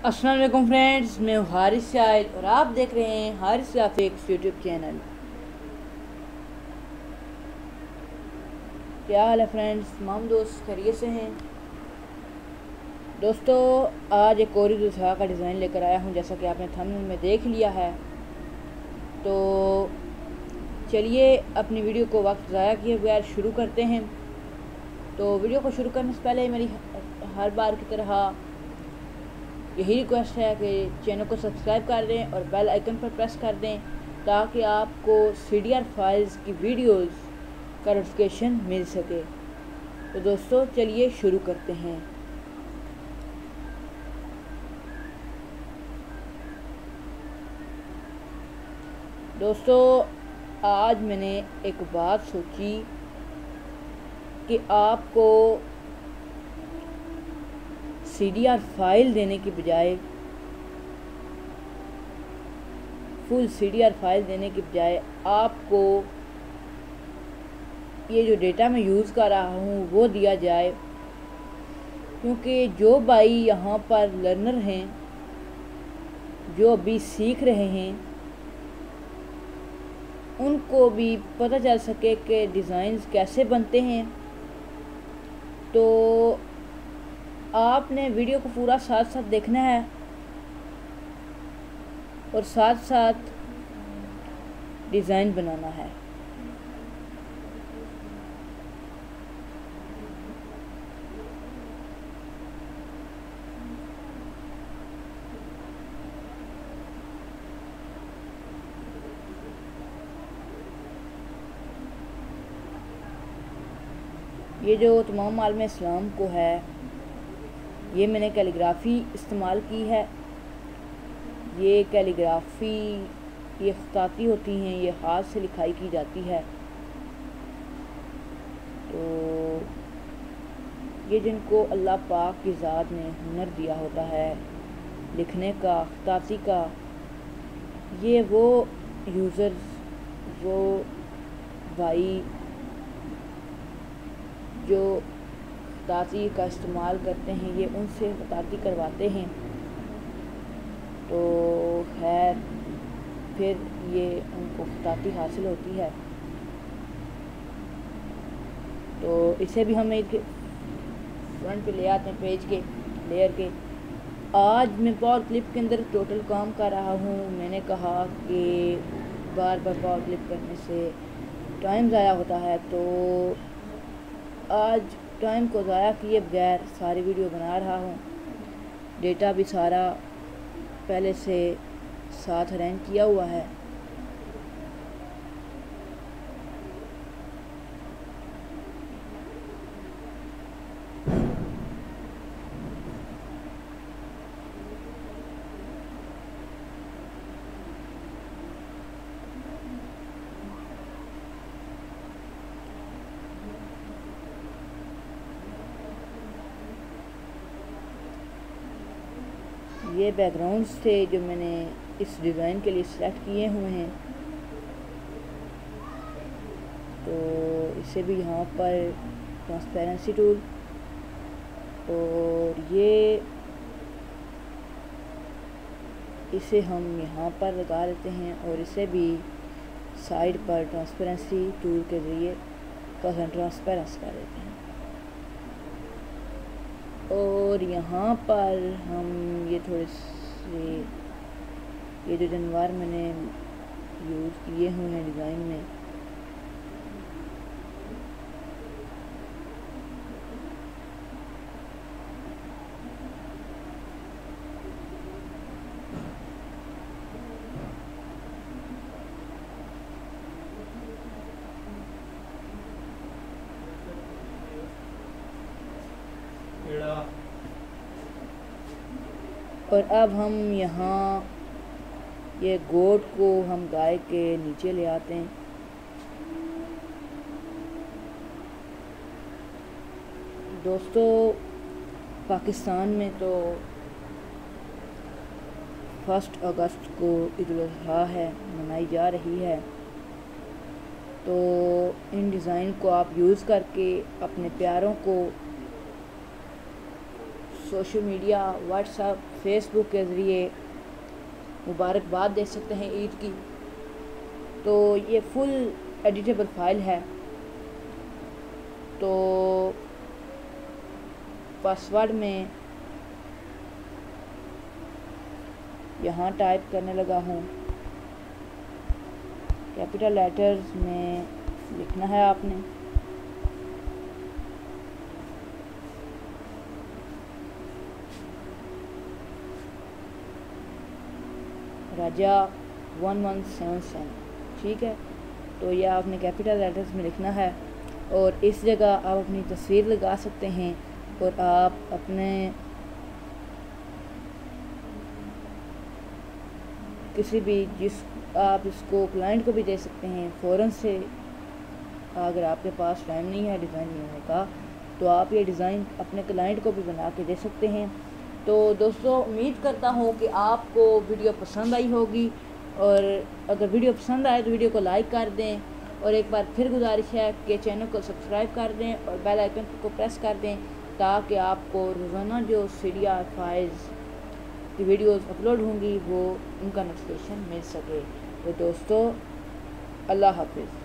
अस्सलाम वालेकुम फ्रेंड्स, मैं हूँ हारिस शाहिद और आप देख रहे हैं हारिस ग्राफिक्स यूट्यूब चैनल। क्या हाल है फ्रेंड्स, तमाम दोस्त खैरियत से हैं। दोस्तों, आज एक और दूसरा का डिज़ाइन लेकर आया हूँ, जैसा कि आपने थंबनेल में देख लिया है। तो चलिए अपनी वीडियो को वक्त ज़ाया किए बगैर शुरू करते हैं। तो वीडियो को शुरू करने से पहले मेरी हर बार की तरह यही रिक्वेस्ट है कि चैनल को सब्सक्राइब कर दें और बेल आइकन पर प्रेस कर दें ताकि आपको CDR फाइल्स की वीडियोस का नोटिफिकेशन मिल सके। तो दोस्तों चलिए शुरू करते हैं। दोस्तों, आज मैंने एक बात सोची कि आपको CDR फाइल देने की बजाय फुल CDR फाइल देने की बजाय आपको ये जो डेटा मैं यूज़ कर रहा हूँ वो दिया जाए, क्योंकि जो भाई यहाँ पर लर्नर हैं, जो अभी सीख रहे हैं, उनको भी पता चल सके कि डिज़ाइंस कैसे बनते हैं। तो आपने वीडियो को पूरा साथ साथ देखना है और साथ साथ डिज़ाइन बनाना है। ये जो तमाम आलम इस्लाम को है, ये मैंने कैलीग्राफी इस्तेमाल की है। ये कैलीग्राफी ये ख़ताती होती हैं, ये हाथ से लिखाई की जाती है। तो ये जिनको अल्लाह पाक की ज़ात ने हुनर दिया होता है लिखने का, ख़ताती का, ये वो यूज़र्स, वो भाई जो ख़ताती का इस्तेमाल करते हैं, ये उनसे ख़ताती करवाते हैं। तो खैर फिर ये उनको ख़ताती हासिल होती है। तो इसे भी हम एक फ्रंट पे ले आते हैं, पेज के लेयर के। आज मैं पावर क्लिप के अंदर टोटल काम कर रहा हूँ। मैंने कहा कि बार बार पावर क्लिप करने से टाइम ज़ाया होता है, तो आज टाइम को ज़ाया किए बगैर सारी वीडियो बना रहा हूँ। डेटा भी सारा पहले से साथ अरेंज किया हुआ है। ये बैकग्राउंड्स थे जो मैंने इस डिज़ाइन के लिए सेलेक्ट किए हुए हैं। तो इसे भी यहाँ पर ट्रांसपेरेंसी टूल, और ये इसे हम यहाँ पर लगा लेते हैं और इसे भी साइड पर ट्रांसपेरेंसी टूल के ज़रिए ट्रांसपेरेंस कर देते हैं। और यहाँ पर हम ये थोड़े से ये जो जानवर मैंने यूज़ किए हुए हैं डिज़ाइन में, और अब हम यहाँ ये गोट को हम गाय के नीचे ले आते हैं। दोस्तों, पाकिस्तान में तो 1 अगस्त को ईद उल अज़हा है, मनाई जा रही है। तो इन डिज़ाइन को आप यूज़ करके अपने प्यारों को सोशल मीडिया व्हाट्सएप फेसबुक के ज़रिए मुबारकबाद दे सकते हैं ईद की। तो ये फुल एडिटेबल फाइल है। तो पासवर्ड में यहाँ टाइप करने लगा हूँ, कैपिटल लेटर्स में लिखना है आपने। राजा 1177, ठीक है। तो यह आपने कैपिटल लेटर्स में लिखना है और इस जगह आप अपनी तस्वीर लगा सकते हैं और आप अपने किसी भी आप इसको क्लाइंट को भी दे सकते हैं फ़ौरन से। अगर आपके पास टाइम नहीं है डिज़ाइन बनाने का तो आप ये डिज़ाइन अपने क्लाइंट को भी बना के दे सकते हैं। तो दोस्तों उम्मीद करता हूँ कि आपको वीडियो पसंद आई होगी, और अगर वीडियो पसंद आए तो वीडियो को लाइक कर दें, और एक बार फिर गुजारिश है कि चैनल को सब्सक्राइब कर दें और बेल आइकन को प्रेस कर दें ताकि आपको रोज़ाना जो सीरिया फाइल्स की वीडियोस अपलोड होंगी वो उनका नोटिफिकेशन मिल सके। तो दोस्तों अल्लाह हाफिज़।